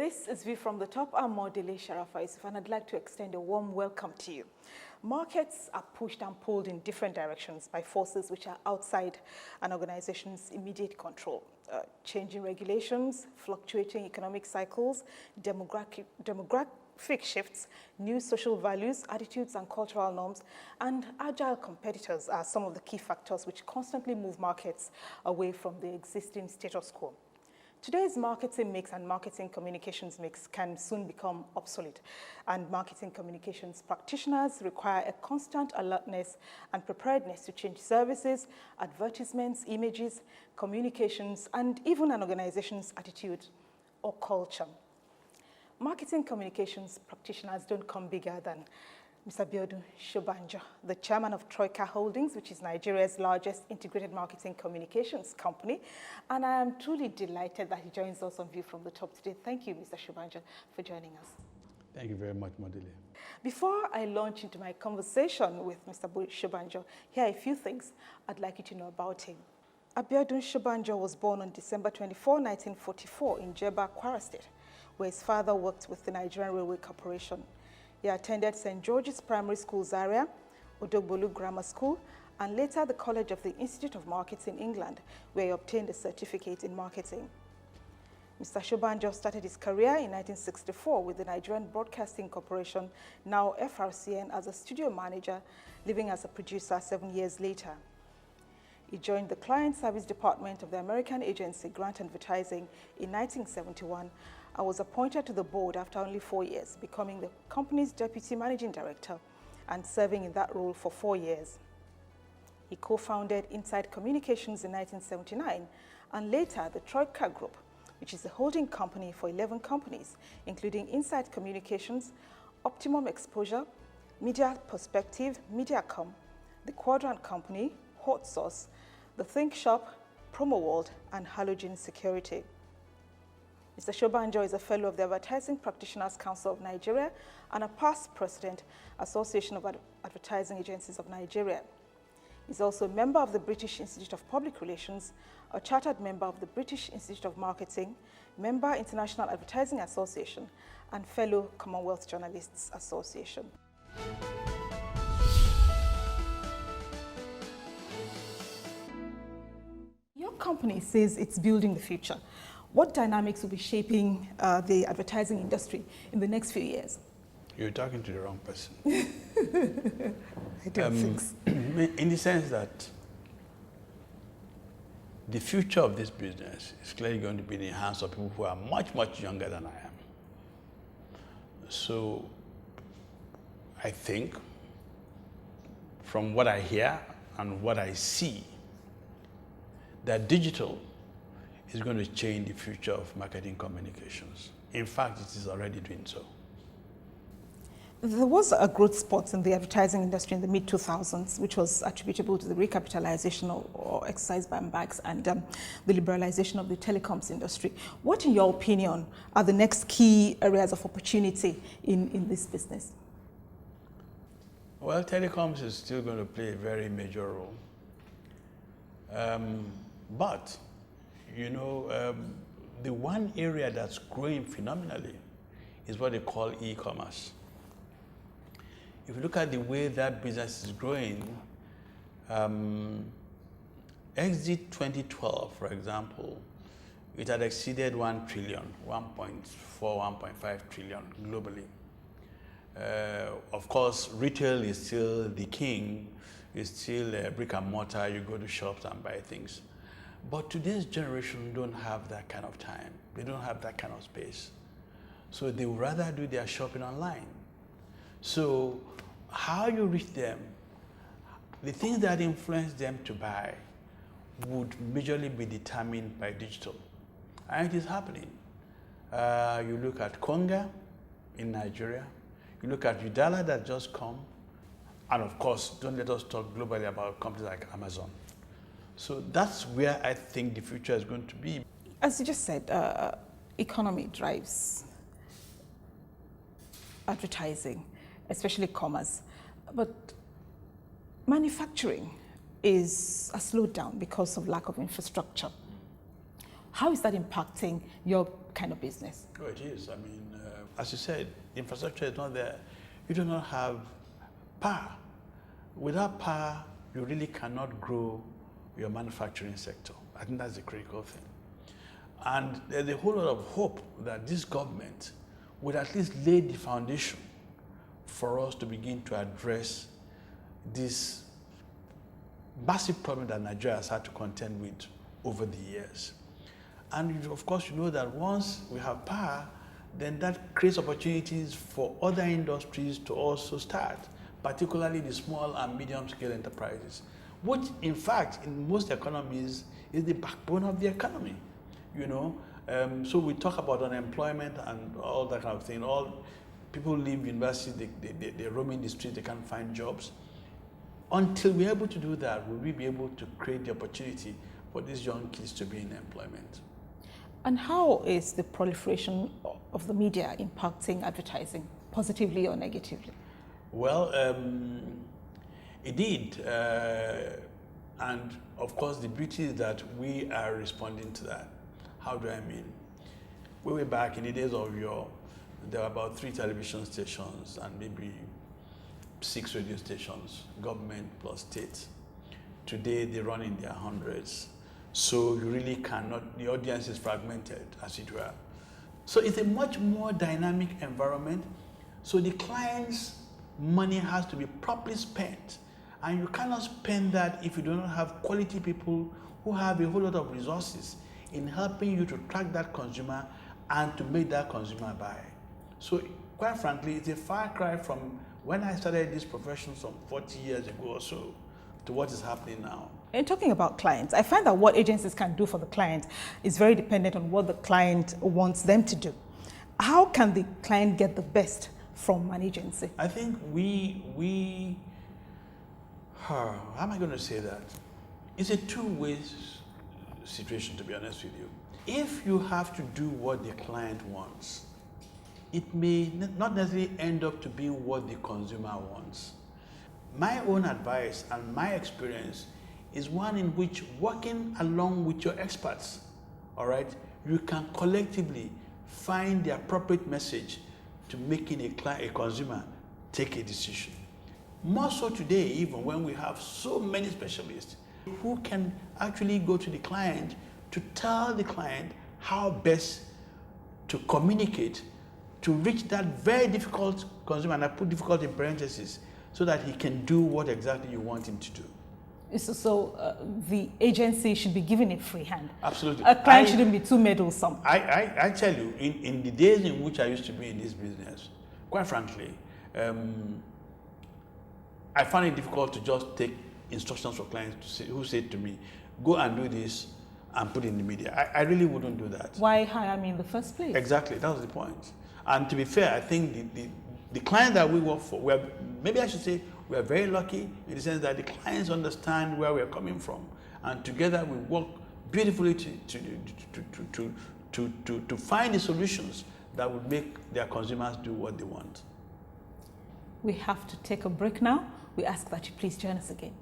This is View from the Top. I'm Modele Sharafa Yusuf, and I'd like to extend a warm welcome to you. Markets are pushed and pulled in different directions by forces which are outside an organization's immediate control. Changing regulations, fluctuating economic cycles, demographic shifts, new social values, attitudes and cultural norms, and agile competitors are some of the key factors which constantly move markets away from the existing status quo. Today's marketing mix and marketing communications mix can soon become obsolete, and marketing communications practitioners require a constant alertness and preparedness to change services, advertisements, images, communications, and even an organization's attitude or culture. Marketing communications practitioners don't come bigger than Mr. Biodun Shobanjo, the chairman of Troyka Holdings, which is Nigeria's largest integrated marketing communications company. And I am truly delighted that he joins us on View from the Top today. Thank you, Mr. Shobanjo, for joining us. Thank you very much, Modele. Before I launch into my conversation with Mr. Shobanjo, here are a few things I'd like you to know about him. Biodun Shobanjo was born on December 24, 1944 in Jeba, Kwara State, where his father worked with the Nigerian Railway Corporation. He attended St. George's Primary School, Zaria, Odogbolu Grammar School, and later the College of the Institute of Marketing, England, where he obtained a certificate in marketing. Mr. Shobanjo started his career in 1964 with the Nigerian Broadcasting Corporation, now FRCN, as a studio manager, leaving as a producer 7 years later. He joined the Client Service Department of the American agency Grant Advertising in 1971 and was appointed to the board after only 4 years, becoming the company's deputy managing director and serving in that role for 4 years. He co-founded Inside Communications in 1979 and later the Troyka Group, which is a holding company for 11 companies, including Inside Communications, Optimum Exposure, Media Perspective, Mediacom, the Quadrant Company, Hot Sauce, the Think Shop, Promo World, and Halogen Security. Mr. Shobanjo is a fellow of the Advertising Practitioners Council of Nigeria and a past president, Association of Advertising Agencies of Nigeria. He's also a member of the British Institute of Public Relations, a chartered member of the British Institute of Marketing, member International Advertising Association, and fellow Commonwealth Journalists Association. Your company says it's building the future. What dynamics will be shaping the advertising industry in the next few years? You're talking to the wrong person. I don't think so. In the sense that the future of this business is clearly going to be in the hands of people who are much, much younger than I am. So I think, from what I hear and what I see, that digital is going to change the future of marketing communications. In fact, it is already doing so. There was a growth spurt in the advertising industry in the mid-2000s, which was attributable to the recapitalization or exercise by banks and the liberalization of the telecoms industry. What, in your opinion, are the next key areas of opportunity in this business? Well, telecoms is still going to play a very major role. But you know, the one area that's growing phenomenally is what they call e-commerce. If you look at the way that business is growing, exit 2012, for example, it had exceeded 1 trillion, 1.4, 1.5 trillion globally. Of course, retail is still the king. It's still brick and mortar. You go to shops and buy things. But today's generation don't have that kind of time. They don't have that kind of space. So they would rather do their shopping online. So how you reach them, the things that influence them to buy would majorly be determined by digital. And it is happening. You look at Konga in Nigeria. You look at Udala that just come. And of course, don't let us talk globally about companies like Amazon. So that's where I think the future is going to be. As you just said, economy drives advertising, especially commerce. But manufacturing is slowed down because of lack of infrastructure. How is that impacting your kind of business? Oh, it is. I mean, as you said, infrastructure is not there. You do not have power. Without power, you really cannot grow your manufacturing sector. I think that's the critical thing. And there's a whole lot of hope that this government would at least lay the foundation for us to begin to address this massive problem that Nigeria has had to contend with over the years. And of course, you know that once we have power, then that creates opportunities for other industries to also start, particularly the small and medium-scale enterprises, which in fact, in most economies, is the backbone of the economy, you know. So we talk about unemployment and all that kind of thing. All people leave university, they roam in the street, they can't find jobs. Until we're able to do that, will we be able to create the opportunity for these young kids to be in employment? And how is the proliferation of the media impacting advertising, positively or negatively? Well, it did. And of course, the beauty is that we are responding to that. How do I mean? Way back in the days of yore, there were about 3 television stations and maybe 6 radio stations, government plus state. Today, they run in their hundreds. So you really cannot, the audience is fragmented, as it were. So it's a much more dynamic environment. So the client's money has to be properly spent. And you cannot spend that if you do not have quality people who have a whole lot of resources in helping you to track that consumer and to make that consumer buy. So quite frankly, it's a far cry from when I started this profession some 40 years ago or so to what is happening now. In talking about clients, I find that what agencies can do for the client is very dependent on what the client wants them to do. How can the client get the best from an agency? I think how am I going to say that? It's a two-way situation, to be honest with you. If you have to do what the client wants, it may not necessarily end up to be what the consumer wants. My own advice and my experience is one in which working along with your experts, all right, you can collectively find the appropriate message to making a consumer take a decision. More so today, even when we have so many specialists who can actually go to the client to tell the client how best to communicate to reach that very difficult consumer, and I put difficult in parentheses, so that he can do what exactly you want him to do. So the agency should be given a free hand. Absolutely. A client shouldn't be too meddlesome. I tell you, in the days in which I used to be in this business, quite frankly, I find it difficult to just take instructions from clients who say to me, go and do this and put it in the media. I really wouldn't do that. Why hire me in the first place? Exactly, that was the point. And to be fair, I think the client that we work for, maybe I should say, we are very lucky in the sense that the clients understand where we are coming from, and together we work beautifully to find the solutions that would make their consumers do what they want. We have to take a break now. We ask that you please join us again.